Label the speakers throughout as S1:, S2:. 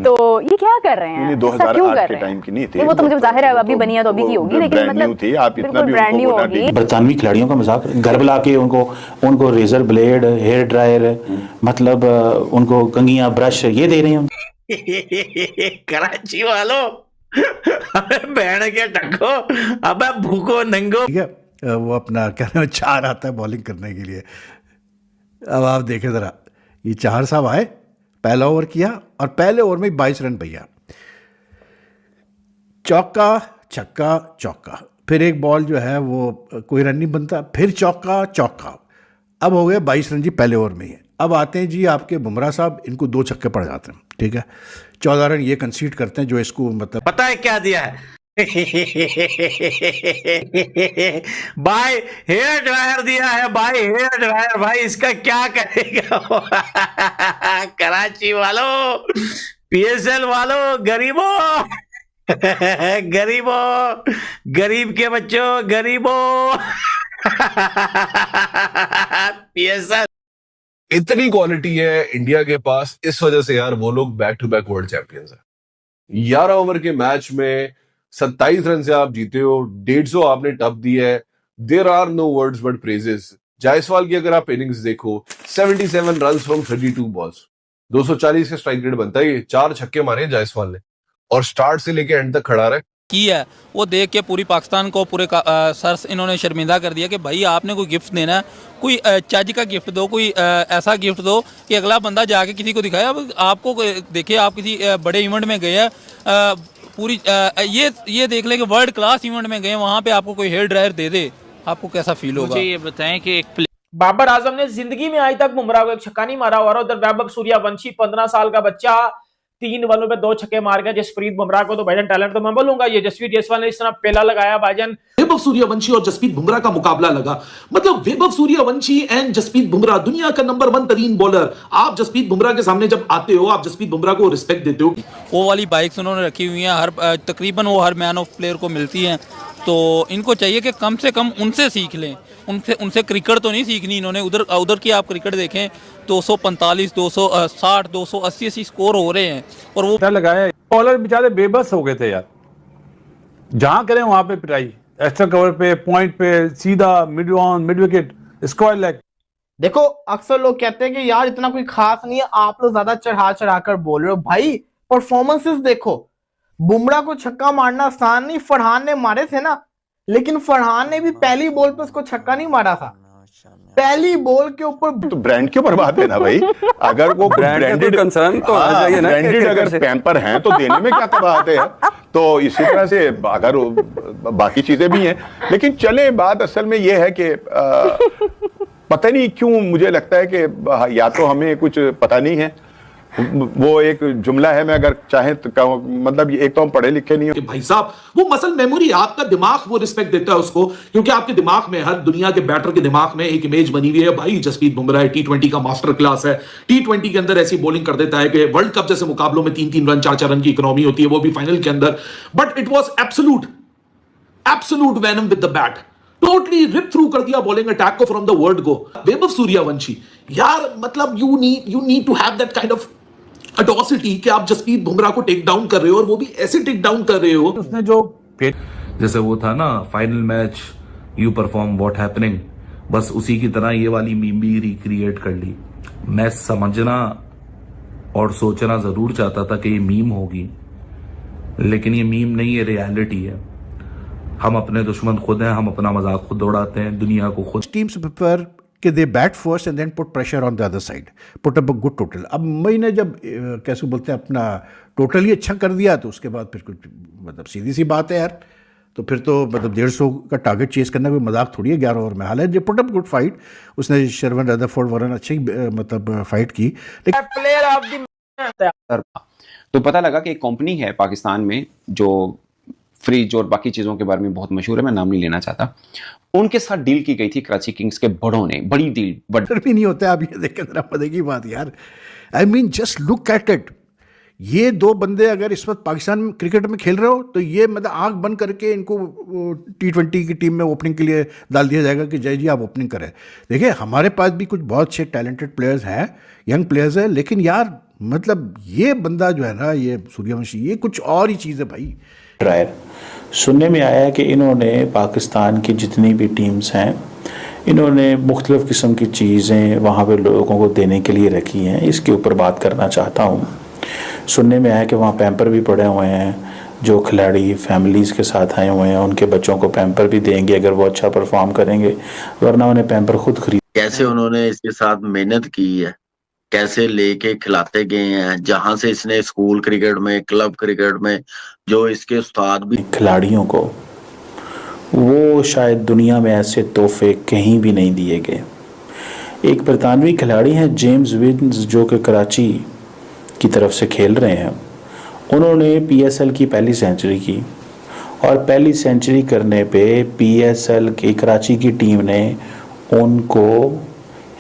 S1: तो ये क्या कर रहे हैं, ऐसा क्यों कर रहे हैं?
S2: टाइम की नहीं थी
S1: वो तो मुझे जाहिर है अभी बनी है तो अभी की होगी, लेकिन मतलब
S2: थी, आप इतना भी
S1: ब्रांड न्यू होगी।
S3: बरतानवी खिलाड़ियों का मजाक घर बुला के उनको रेजर ब्लेड, हेयर ड्रायर, मतलब उनको कंघियां, ब्रश ये दे रहे हैं।
S4: कराची वालों, अबे बहन के टक्को, अबे भूखो नंगो।
S5: ठीक है, वो अपना कहने में चार आता है बॉलिंग करने के लिए। अब आप देखें ज़रा, ये चार साहब आए, पहला ओवर किया और पहले ओवर में 22 रन भैया, चौका छक्का चौका, फिर एक बॉल जो है वो कोई रन नहीं बनता, फिर चौका चौका, अब हो गए 22 रन जी पहले ओवर में ही। अब आते हैं जी आपके बुमराह साहब, इनको 2 छक्के पड़ जाते हैं, ठीक है, 14 रन ये कंसीड करते हैं, जो इसको मतलब
S4: पता है क्या दिया है? भाई हेयर ड्रायर दिया है, भाई हेयर ड्रायर, भाई इसका क्या करेगा? कराची वालों, पीएसएल वालों, गरीबों, गरीबों, गरीब के बच्चों, गरीबों। पीएसएल
S6: इतनी क्वालिटी है इंडिया के पास, इस वजह से यार वो लोग back to back world champions है। 11 ओवर के मैच में 27 रन से आप जीते हो, 150 आपने टप दिया है। There are no words but praises. Jaiswal की अगर आप इनिंग्स देखो, 77 रन फ्रॉम 32 बॉल्स, 240 का स्ट्राइक रेट बनता है। ये 4 छक्के मारे जायसवाल ने और स्टार्ट से लेके एंड तक खड़ा रहा
S7: की है। वो देख के पूरी पाकिस्तान को, पूरे सर इन्होंने शर्मिंदा कर दिया कि भाई आपने कोई गिफ्ट देना है, कोई चज का गिफ्ट दो, कोई ऐसा गिफ्ट दो कि अगला बंदा जाके किसी को दिखाए। अब आपको देखिए, आप किसी बड़े इवेंट में गए हैं, पूरी ये देख लें कि वर्ल्ड क्लास इवेंट में गए, वहाँ पे आपको कोई हेयर ड्रायर दे दे, आपको कैसा फील होगा?
S8: मुझे ये बताएं कि एक
S9: बाबर आजम ने जिंदगी में आज तक बुमराह को एक छक्का नहीं मारा हुआ। उधर वैभव सूर्यवंशी 15 साल का बच्चा 3 बॉलों पे 2 छक्के मार गया। जसप्रीत बुमराह को तो भाईजान टैलेंट तो मैं बोलूंगा, ये जसप्रीत जायसवाल ने इस तरह पेला लगाया भाईजान।
S10: वैभव सूर्यवंशी और जसप्रीत बुमराह का मुकाबला लगा, मतलब वैभव सूर्यवंशी एंड जसप्रीत बुमराह, दुनिया का नंबर 1 तरीन बॉलर। आप जसप्रीत बुमराह के सामने जब आते हो, आप जसप्रीत बुमराह को रिस्पेक्ट देते हो।
S7: वो वाली बाइक्स उन्होंने रखी हुई हैं, हर तकरीबन वो हर मैन ऑफ प्लेयर को मिलती हैं, तो इनको चाहिए कि कम से कम उनसे सीख लें। उनसे क्रिकेट तो नहीं सीखनी इन्होंने। उधर की आप क्रिकेट देखें, 245, 260, 280 स्कोर हो रहे हैं, और वो
S11: लगाया। बॉलर बेचारे बेबस हो गए थे यार, जहां करें वहां पे पिटाई, एक्स्ट्रा कवर पे, पॉइंट पे, सीधा mid on, mid wicket, square leg.
S12: देखो, अक्सर लोग कहते हैं कि यार इतना कोई खास नहीं है, आप लोग ज्यादा चढ़ा कर बोल रहे हो। भाई परफॉर्मेंसेस देखो, बुमराह को छक्का मारना आसान नहीं, फरहान ने मारे थे ना, लेकिन फरहान ने भी पहली बॉल पे उसको छक्का नहीं मारा था। पहली बॉल के ऊपर
S2: तो ब्रांड के ऊपर बात है ना भाई, अगर वो ब्रांडेड कंसर्न तो होना चाहिए ना, ब्रांडेड अगर पैम्पर हैं तो देने में क्या बात है। तो इसी तरह से अगर बाकी चीजें भी हैं, लेकिन चले, बात असल में ये है कि पता नहीं क्यों मुझे लगता है कि या तो हमें कुछ पता नहीं है, वो एक जुमला है, मैं अगर चाहे तो मतलब एक तो हम पढ़े लिखे नहीं हो।
S10: भाई साहब, वो मसल मेमोरी, आपका दिमाग वो रिस्पेक्ट देता है उसको, क्योंकि आपके दिमाग में, हर दुनिया के बैटर के दिमाग में एक इमेज बनी हुई है, भाई जसप्रीत बुमराह T20 का मास्टर क्लास है, T20 के अंदर ऐसी बॉलिंग कर देता है कि वर्ल्ड कप जैसे मुकाबलों में 3-3 रन 4-4 रन की इकोनॉमी होती है, वो भी फाइनल के अंदर। But it was absolute venom with the bat, totally rip through कर दिया बॉलिंग अटैक को from the word go. Vaibhav Suryavanshi यार, मतलब you need to have that kind of audacity कि आप जसप्रीत बुमराह को टेक डाउन कर रहे हो, और वो भी ऐसे टेक डाउन कर रहे हो।
S11: उसने जो
S13: जैसे वो था ना, final match you perform what happening, बस उसी की तरह ये वाली मीम भी रिक्रिएट कर ली। मैं समझना और सोचना जरूर चाहता था कि ये मीम होगी, लेकिन ये मीम नहीं, ये रियलिटी है। हम अपने दुश्मन खुद हैं, हम अपना मजाक खुद उड़ाते हैं, दुनिया को खुद।
S5: टीम्स प्रिफर कि they bat first and then put pressure on the other side, put up a good total. अब मई ने जब कैसे बोलते हैं अपना टोटल ही अच्छा कर दिया, तो उसके बाद फिर कुछ मतलब सीधी सी बात है यार, तो फिर तो मतलब 150 का टारगेट चेस करना कोई मजाक थोड़ी है 11 ओवर में। हालांकि पुट अप गुड फाइट, उसने शर्वन रदरफोर्ड वरन अच्छी मतलब फाइट की, लेकिन
S9: प्लेयर ऑफ द।
S14: तो पता लगा कि एक कंपनी है पाकिस्तान में जो फ्रिज और बाकी चीज़ों के बारे में बहुत मशहूर है, मैं नाम नहीं लेना चाहता, उनके साथ डील की गई थी कराची किंग्स के बड़ों ने, बड़ी डील। बट
S5: भी नहीं होता है। आप ये देखें जरा मजे की बात यार, I mean just look at it. ये 2 बंदे अगर इस वक्त पाकिस्तान क्रिकेट में खेल रहे हो, तो ये मतलब आंख बंद करके इनको T20 की टीम में ओपनिंग के लिए डाल दिया जाएगा कि जय जी आप ओपनिंग करें। देखिए, हमारे पास भी कुछ बहुत अच्छे टैलेंटेड प्लेयर्स हैं, यंग प्लेयर्स हैं, लेकिन यार मतलब ये बंदा जो है ना, ये सूर्यवंशी, ये कुछ और ही चीज़ है भाई।
S3: ड्रायर सुनने में आया कि इन्होंने पाकिस्तान की जितनी भी टीम्स हैं, इन्होंने मुख्तलिफ़ किस्म की चीज़ें वहाँ पे लोगों को देने के लिए रखी हैं। इसके ऊपर बात करना चाहता हूँ। सुनने में आया कि वहाँ पैम्पर भी पड़े हुए हैं, जो खिलाड़ी फैमिलीज़ के साथ आए हुए हैं उनके बच्चों को पैम्पर भी देंगे अगर वो अच्छा परफॉर्म करेंगे, वरना उन्हें पैम्पर खुद खरीद।
S8: कैसे उन्होंने इसके साथ मेहनत की है, कैसे लेके खिलाते गए हैं, जहां से इसने स्कूल क्रिकेट में, क्लब क्रिकेट में जो इसके उस्ताद भी
S3: खिलाड़ियों को, वो शायद दुनिया में ऐसे तोहफे कहीं भी नहीं दिए गए। एक बरतानवी खिलाड़ी हैं जेम्स विन्स, जो कि कराची की तरफ से खेल रहे हैं। उन्होंने पीएसएल की पहली सेंचुरी की और पहली सेंचुरी करने पे पीएसएल की कराची की टीम ने उनको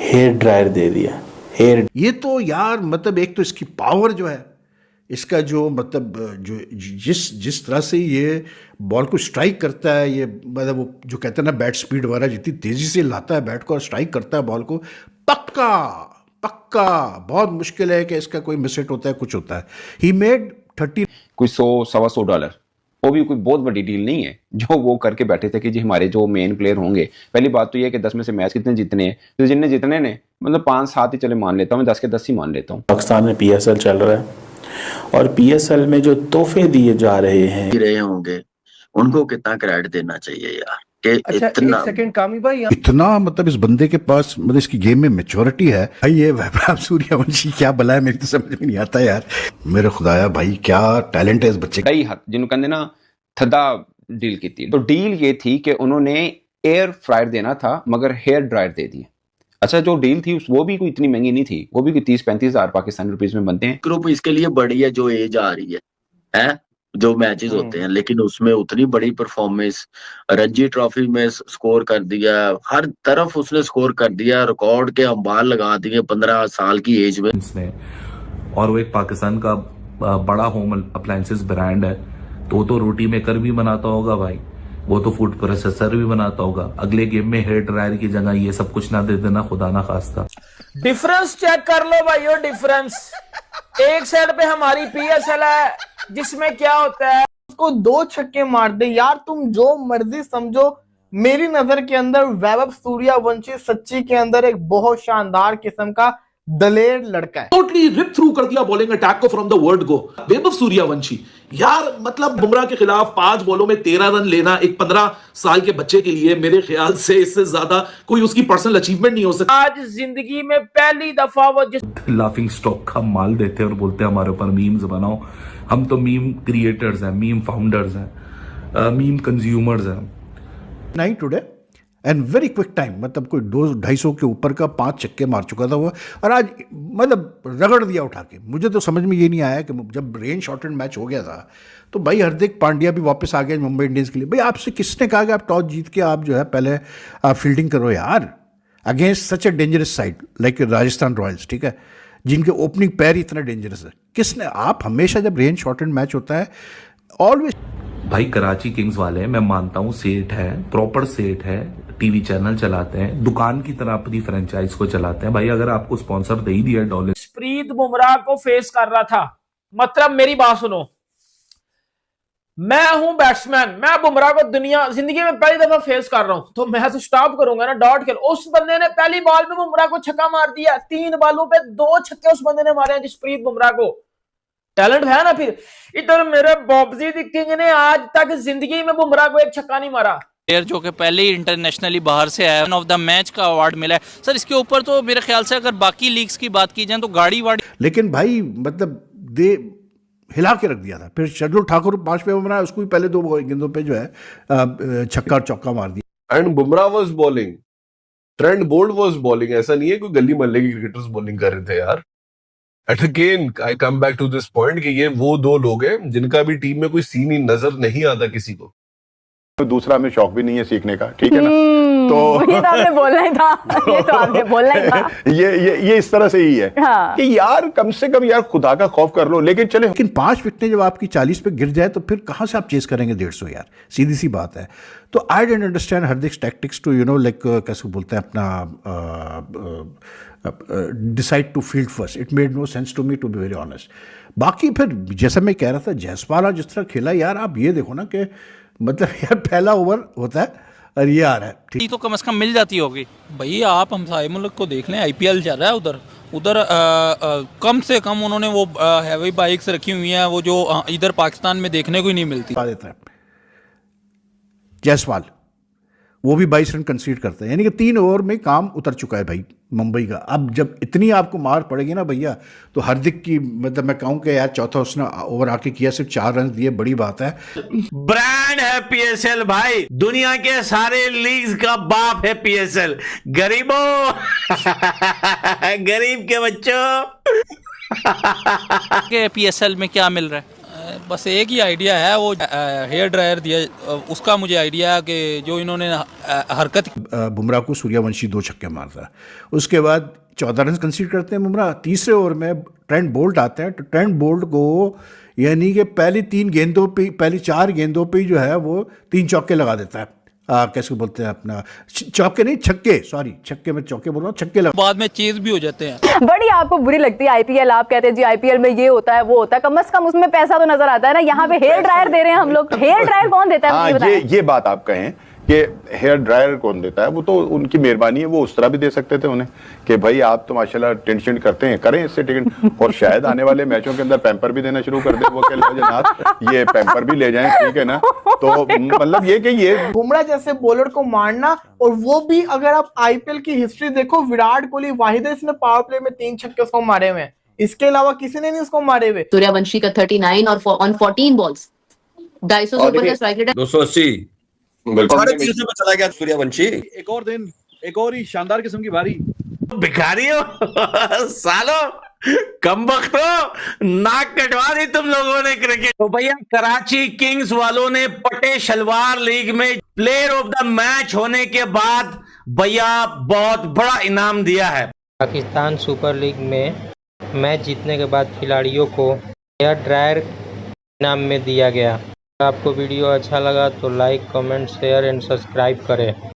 S3: हेयर ड्रायर दे दिया। हेयर,
S5: ये तो यार मतलब एक तो इसकी पावर जो है, इसका जो मतलब जो जिस तरह से ये बॉल को स्ट्राइक करता है, ये मतलब वो जो कहते हैं ना बैट स्पीड वगैरह, जितनी तेज़ी से लाता है बैट को और स्ट्राइक करता है बॉल को, पक्का पक्का बहुत मुश्किल है कि इसका कोई मिसहिट होता है, कुछ होता है। ही मेड 30,
S14: कोई $100-125, वो भी कोई बहुत बड़ी डील नहीं है जो वो करके बैठे थे कि जी हमारे जो मेन प्लेयर होंगे। पहली बात तो ये है कि 10 में से मैच कितने जीतने हैं, तो जिनने जीतने ने मतलब 5-7 ही चले मान लेता हूँ, 10 के 10 ही मान लेता हूँ।
S3: पाकिस्तान में पीएसएल चल रहा है और पीएसएल में जो तोहफे दिए जा रहे हैं,
S8: रहे होंगे, उनको कितना क्रेडिट देना चाहिए यार कि
S12: अच्छा,
S8: इतना
S12: एक सेकंड कामी भाई,
S5: इतना मतलब इस बंदे के पास मतलब इसकी गेम में मैच्योरिटी है भाई। ये वैभव सूर्यवंशी क्या बला है, मेरी तो समझ में नहीं आता यार। मेरे खुदाया भाई क्या टैलेंट है इस बच्चे का।
S14: कई हद जिन्होंने कहते ना थदा डील की थी, तो डील ये थी कि उन्होंने एयर फ्रायर देना था मगर हेयर ड्रायर दे दिए। अच्छा, जो डील थी वो भी कोई इतनी महंगी नहीं थी, वो भी कोई 30-35 हज़ार पाकिस्तानी रुपीस में बनते हैं।
S8: ग्रुप इसके लिए बड़ी है, जो एज आ रही है जो मैचेस होते हैं, लेकिन उसमें उतनी बड़ी परफॉर्मेंस, रणजी ट्रॉफी में स्कोर कर दिया, हर तरफ उसने स्कोर कर दिया, रिकॉर्ड के अंबार लगा दिए 15 साल की एज में।
S13: और वो एक पाकिस्तान का बड़ा होम अप्लायंसेस ब्रांड है, तो रोटी मेकर भी बनाता होगा भाई, वो तो फूड प्रोसेसर भी बनाता होगा। अगले गेम में हेयर ड्रायर की जगह ये सब कुछ ना दे देना, खुदा ना खास्ता।
S9: डिफरेंस चेक कर लो भाइयों, डिफरेंस। एक साइड पे हमारी पीएसएल है जिसमें क्या होता है,
S12: उसको 2 छक्के मार दे यार, तुम जो मर्जी समझो। मेरी नजर के अंदर वैभव सूर्यवंशी सच्ची के अंदर एक बहुत शानदार किस्म का दलेर लड़का है।
S10: टोटली रिप थ्रू कर दिया बॉलिंग अटैक को from the word go. Vaibhav Suryavanshi यार, मतलब बुमराह के खिलाफ 5 बॉलों में 13 रन लेना एक 15 साल के बच्चे के लिए मेरे ख्याल से इससे ज्यादा कोई उसकी पर्सनल अचीवमेंट नहीं हो सकता।
S9: आज जिंदगी में पहली दफा वो जिस
S13: लाफिंग स्टॉक का माल देते हैं और बोलते हैं हमारे ऊपर मीम्स बनाओ। हम तो मीम क्रिएटर्स हैं, मीम फाउंडर्स हैं, मीम कंज्यूमर्स हैं।
S5: 9 today and very quick time, मतलब कोई 200-250 के ऊपर का 5 छक्के मार चुका था वो, और आज मतलब रगड़ दिया उठा के। मुझे तो समझ में ये नहीं आया कि जब रेन शॉर्टेड मैच हो गया था तो भाई हार्दिक पांड्या भी वापस आ गया मुंबई इंडियंस के लिए। भाई आपसे किसने कहा कि आप टॉस जीत के आप जो है पहले आप फील्डिंग करो यार, against such a dangerous side like Rajasthan Royals, ठीक है, जिनके ओपनिंग पैर ही इतना डेंजरस है। किसने, आप हमेशा जब रेन शॉर्टेड मैच होता है ऑलवेज।
S13: भाई कराची किंग्स वाले मैं मानता हूँ सेठ है, प्रॉपर सेठ है, टीवी चैनल चलाते हैं, दुकान की तरह अपनी फ्रेंचाइज को चलाते हैं। भाई अगर आपको स्पॉन्सर दे ही दिया डॉलर।
S9: जसप्रीत बुमराह को फेस कर रहा था, मतलब मेरी बात सुनो, मैं हूं बैट्समैन, मैं बुमराह को दुनिया जिंदगी में पहली दफा फेस कर रहा हूं, तो मैं तो स्टॉप करूंगा ना, डॉट खेल। उस बंदे ने पहली बॉल पे बुमराह को छक्का मार दिया, 3 बॉलों पे 2 छक्के उस बंदे ने मारे हैं जसप्रीत बुमराह को। टैलेंट है ना। फिर इधर मेरे बॉब्जी द किंग ने आज तक जिंदगी में बुमराह को एक छक्का नहीं मारा।
S7: प्लेयर जो कि पहले ही इंटरनेशनली बाहर से आया, मैन ऑफ द मैच का अवार्ड मिला है सर। इसके ऊपर तो मेरे ख्याल से अगर बाकी लीग्स की बात की जाए तो गाड़ी वाड़ी,
S5: लेकिन भाई मतलब दे हिला के रख दिया था। फिर शार्दुल ठाकुर 5 पे बनाया, उसको भी पहले 2 गेंदों पे जो है छक्का और चौका मार दिया।
S6: And Bumrah was bowling, Trent Boult was bowling. ऐसा नहीं है कोई गली मोहल्ले के क्रिकेटर्स बॉलिंग कर रहे थे यार। At again I come back to this point कि ये वो 2 लोग हैं जिनका भी टीम में कोई सीन ही नजर नहीं आता किसी को।
S2: तो दूसरा में शौक भी नहीं है सीखने का, ठीक है ना।
S1: ये तो आपने बोलना ही था, ये तो आपने बोलना ही था।
S2: ये इस तरह से ही है
S1: हाँ।
S2: कि यार कम से कम यार खुदा का खौफ कर लो। लेकिन चले,
S5: लेकिन 5 विकेटें जब आपकी 40 पे गिर जाए तो फिर कहाँ से आप चेस करेंगे 150 यार, सीधी सी बात है। तो I don't understand Hardik tactics to like कैसे बोलते हैं अपना decide to field first. It made no sense to me, to be very honest. बाकी फिर जैसा मैं कह रहा था, जायसवाल जिस तरह खेला यार, आप ये देखो ना कि मतलब यार पहला ओवर होता है और ये आ रहा है, ठीक
S7: तो कम से कम मिल जाती होगी। भैया आप हमसाए मुल्क को देख लें, IPL चल रहा है उधर कम से कम उन्होंने वो हैवी बाइक्स रखी हुई हैं, वो जो इधर पाकिस्तान में देखने को ही नहीं मिलती।
S5: देता है जायसवाल, वो भी 22 रन कंसीड करते हैं, यानी कि 3 ओवर में काम उतर चुका है भाई मुंबई का। अब जब इतनी आपको मार पड़ेगी ना भैया, तो हार्दिक की मतलब मैं कहूँ कि यार चौथा उसने ओवर आके किया, सिर्फ 4 रन दिए, बड़ी बात है।
S4: ब्रांड है PSL भाई, दुनिया के सारे लीग्स का बाप है PSL। गरीबों गरीब के बच्चों
S7: के PSL में क्या मिल रहा है? बस एक ही आइडिया है, वो हेयर ड्रायर दिया, उसका मुझे आइडिया है कि जो इन्होंने हरकत।
S5: बुमराह को सूर्यवंशी 2 छक्के मारता है, उसके बाद 14 रन कंसीड करते हैं बुमराह। तीसरे ओवर में ट्रेंट बोल्ट आते हैं, तो ट्रेंट बोल्ट को यानी कि पहली 4 गेंदों पे जो है वो 3 चौके लगा देता है। कैसे बोलते हैं अपना, चौके नहीं छक्के, सॉरी छक्के में चौके बोल रहा हूँ, छक्के लगा,
S7: बाद में चेज भी हो जाते हैं।
S1: बड़ी आपको बुरी लगती है IPL, आप कहते हैं जी IPL में ये होता है वो होता है, कम से कम उसमें पैसा तो नजर आता है ना। यहाँ पे हेयर ड्रायर दे रहे हैं हम लोग, हेयर ड्रायर कौन देता है?
S2: हाँ, ये बात आप कहें कि हेयर ड्रायर कौन देता है, वो तो उनकी मेहरबानी है, वो उस तरह भी दे सकते थे उन्हें कि भाई आप तो माशाल्लाह टेंशन करते हैं, करें इससे टिकट, और शायद आने वाले मैचों के अंदर पैम्पर भी देना शुरू कर दे वो जनाब, ये पैम्पर भी ले जाएं, ठीक है ना। तो मतलब ये कि ये
S12: बुमराह जैसे बॉलर को मारना, और वो भी अगर आप IPL की हिस्ट्री देखो, विराट कोहली वाहिद है इसने पावर प्ले में 3 छक्के उसको मारे हुए हैं, इसके अलावा किसी ने नहीं उसको मारे हुए।
S15: सूर्यवंशी का 39 और ऑन 14 बॉल्स 250 से ऊपर का स्ट्राइक रेट
S6: 280
S16: साढ़े 300 में चला गया सूर्यवंशी।
S11: एक और दिन, एक और ही शानदार किस्म की बारी।
S4: भिखारियों सालो कम वक्तो नाक कटवा दी तुम लोगों ने क्रिकेट। तो भैया कराची किंग्स वालों ने पटे शलवार लीग में प्लेयर ऑफ द मैच होने के बाद भैया बहुत बड़ा इनाम दिया है।
S17: पाकिस्तान सुपर लीग में मैच जीतने के बाद खिलाड़ियों को हेयर ड्रायर इनाम में दिया गया। आपको वीडियो अच्छा लगा तो like, comment, share and subscribe करें।